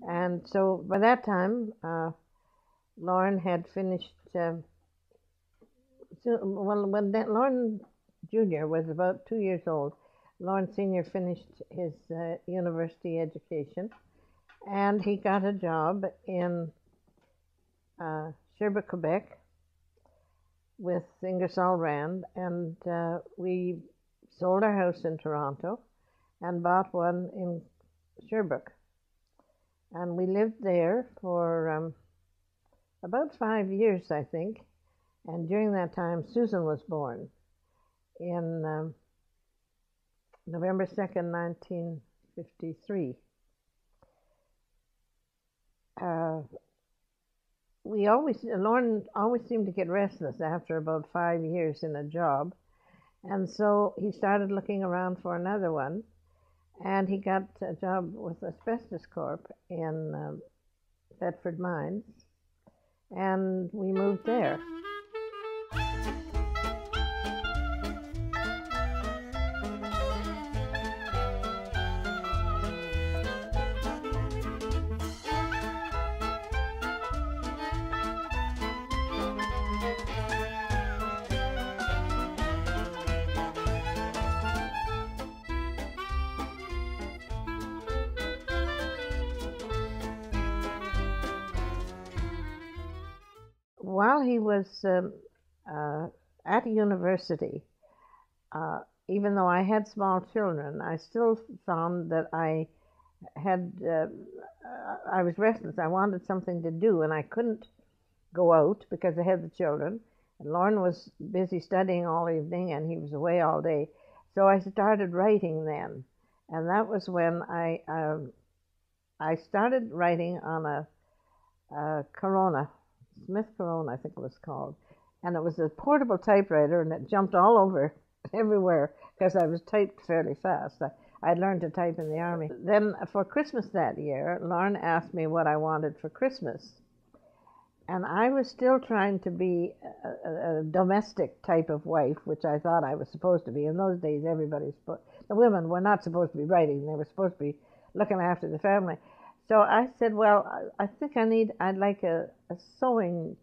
And so by that time, Lauren had finished. Well, when Lauren Jr. was about 2 years old, Lauren Sr. finished his university education, and he got a job in Sherbrooke, Quebec, with Ingersoll Rand, and we sold our house in Toronto and bought one in Sherbrooke. And we lived there for about 5 years, I think. And during that time, Susan was born in November 2nd, 1953. Lauren always seemed to get restless after about 5 years in a job. And so he started looking around for another one. And he got a job with Asbestos Corp in Thetford Mines. And we moved there. While he was at university, even though I had small children, I still found that I was restless. I wanted something to do, and I couldn't go out because I had the children. And Lauren was busy studying all evening, and he was away all day. So I started writing then, and that was when I started writing on a Corona. Smith Corona, I think it was called. And it was a portable typewriter, and it jumped all over everywhere because I was typed fairly fast. I'd learned to type in the Army. Then for Christmas that year, Lauren asked me what I wanted for Christmas. And I was still trying to be a domestic type of wife, which I thought I was supposed to be. In those days, the women were not supposed to be writing. They were supposed to be looking after the family. So I said, well, I think I'd like a sewing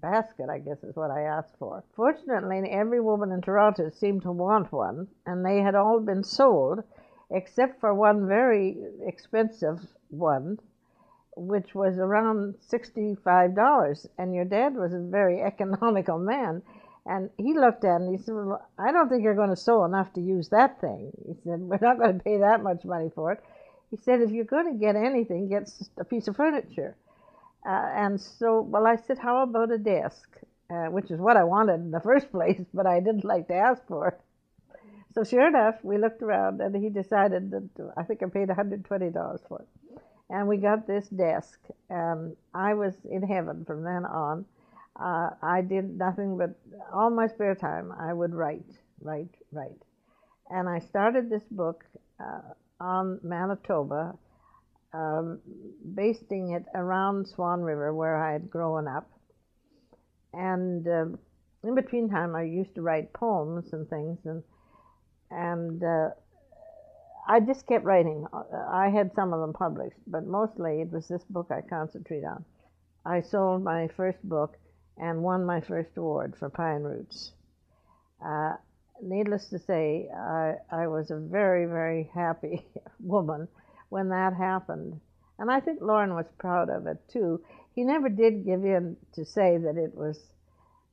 basket, I guess is what I asked for. Fortunately, every woman in Toronto seemed to want one, and they had all been sold, except for one very expensive one, which was around $65. And your dad was a very economical man. And he looked at it and he said, well, I don't think you're going to sew enough to use that thing. He said, we're not going to pay that much money for it. He said, if you're going to get anything, get a piece of furniture. And so, well, I said, how about a desk? Which is what I wanted in the first place, but I didn't like to ask for it. So sure enough, we looked around, and he decided that I think I paid $120 for it. And we got this desk, and I was in heaven from then on. I did nothing but all my spare time I would write. And I started this book on Manitoba, basing it around Swan River where I had grown up. And in between time I used to write poems and things, and I just kept writing. I had some of them published, but mostly it was this book I concentrate on. I sold my first book and won my first award for Pine Roots. Needless to say, I was a very, very happy woman when that happened. And I think Lauren was proud of it, too. He never did give in to say that it was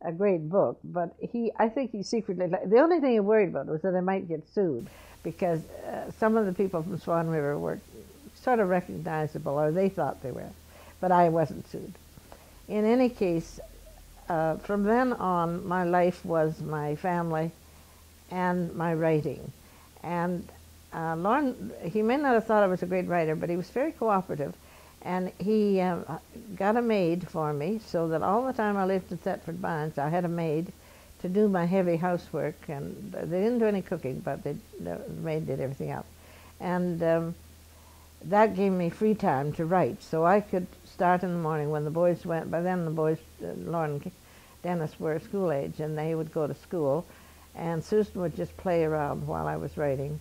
a great book, but I think he secretly, the only thing he worried about was that I might get sued, because some of the people from Swan River were sort of recognizable, or they thought they were, but I wasn't sued. In any case, from then on, my life was my family and my writing. And Lauren, he may not have thought I was a great writer, but he was very cooperative. And he got a maid for me, so that all the time I lived at Thetford Mines, I had a maid to do my heavy housework. And they didn't do any cooking, but the maid did everything else. And that gave me free time to write. So I could start in the morning when the boys went. By then the boys, Lauren and Dennis, were school age, and they would go to school. and Susan would just play around while I was writing.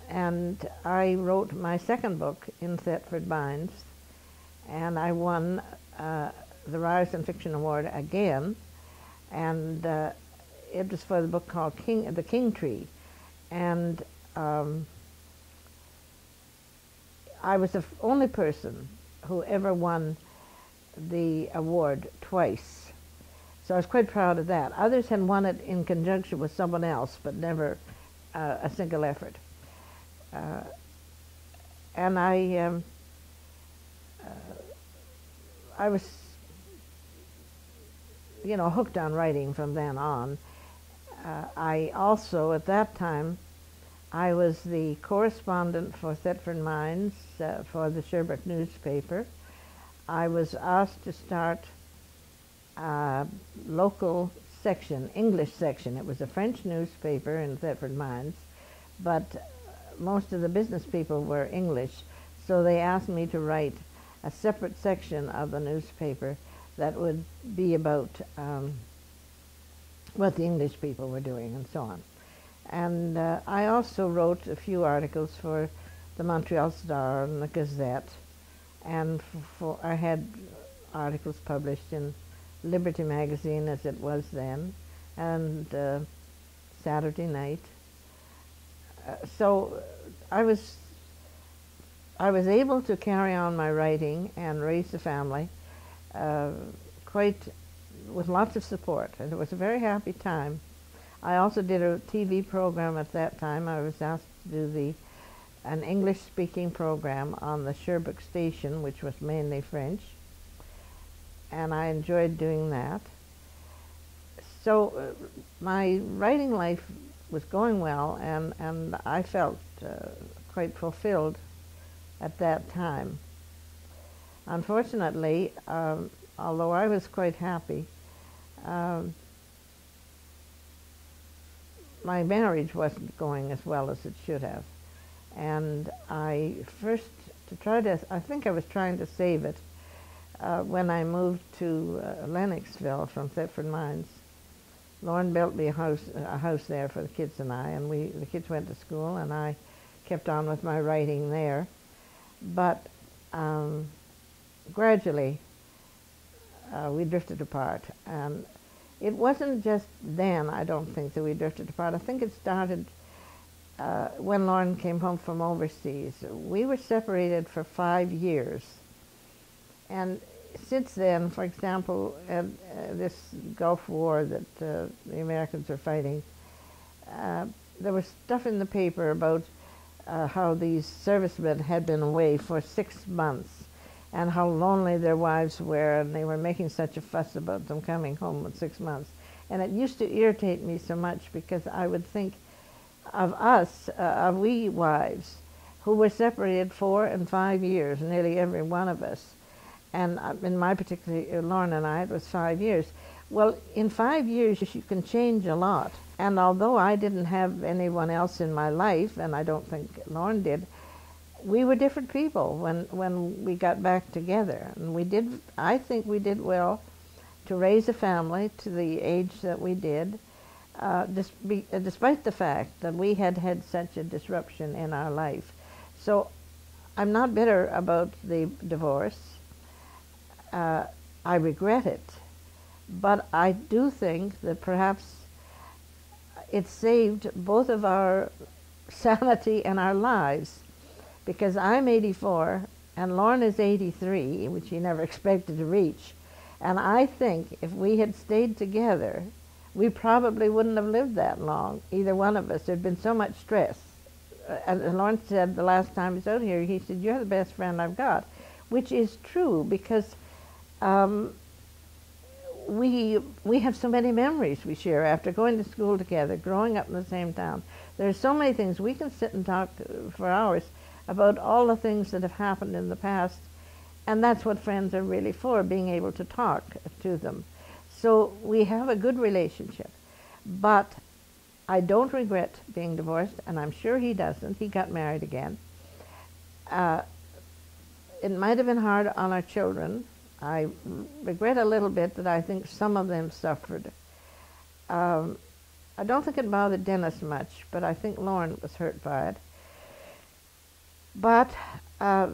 And I wrote my second book in Thetford Mines, and I won the Ryerson Fiction Award again, and it was for the book called The King Tree. And I was the only person who ever won the award twice. So I was quite proud of that. Others had won it in conjunction with someone else, but never a single effort. And I was, hooked on writing from then on. I also, at that time, I was the correspondent for Thetford Mines for the Sherbrooke newspaper. I was asked to start a local section, English section. It was a French newspaper in Thetford Mines, but most of the business people were English, so they asked me to write a separate section of the newspaper that would be about what the English people were doing and so on. And I also wrote a few articles for the Montreal Star and the Gazette, and I had articles published in Liberty magazine, as it was then, and Saturday Night. So I was able to carry on my writing and raise the family quite with lots of support, and it was a very happy time. I also did a TV program at that time. I was asked to do an English-speaking program on the Sherbrooke station, which was mainly French, and I enjoyed doing that. So my writing life was going well, and I felt quite fulfilled at that time. Unfortunately, although I was quite happy, my marriage wasn't going as well as it should have. And I think I was trying to save it when I moved to Lennoxville from Thetford Mines. Lauren built me a house there for the kids and I, and the kids went to school, and I kept on with my writing there. But gradually, we drifted apart. And it wasn't just then, I don't think, that we drifted apart. I think it started when Lauren came home from overseas. We were separated for 5 years. And since then, for example, this Gulf War that the Americans were fighting, there was stuff in the paper about how these servicemen had been away for 6 months and how lonely their wives were, and they were making such a fuss about them coming home in 6 months. And it used to irritate me so much, because I would think of us, of we wives, who were separated 4 and 5 years, nearly every one of us. And in my particular, Lauren and I, it was 5 years. Well, in 5 years, you can change a lot. And although I didn't have anyone else in my life, and I don't think Lauren did, we were different people when we got back together. And I think we did well to raise a family to the age that we did, despite the fact that we had had such a disruption in our life. So I'm not bitter about the divorce. I regret it, but I do think that perhaps it saved both of our sanity and our lives, because I'm 84 and Lauren is 83, which he never expected to reach. And I think if we had stayed together, we probably wouldn't have lived that long, either one of us. There'd been so much stress. And Lauren said the last time he was out here, he said, "You're the best friend I've got," which is true, because we have so many memories we share after going to school together, growing up in the same town. There's so many things. We can sit and talk for hours about all the things that have happened in the past, and that's what friends are really for, being able to talk to them. So we have a good relationship, but I don't regret being divorced, and I'm sure he doesn't. He got married again. It might have been hard on our children. I regret a little bit that I think some of them suffered. I don't think it bothered Dennis much, but I think Lauren was hurt by it. But uh,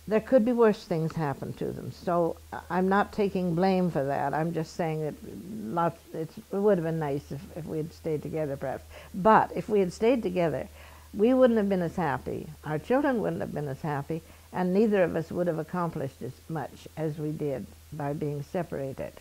there could be worse things happen to them. So I'm not taking blame for that. I'm just saying that it would have been nice if we had stayed together, perhaps. But if we had stayed together, we wouldn't have been as happy. Our children wouldn't have been as happy, and neither of us would have accomplished as much as we did by being separated.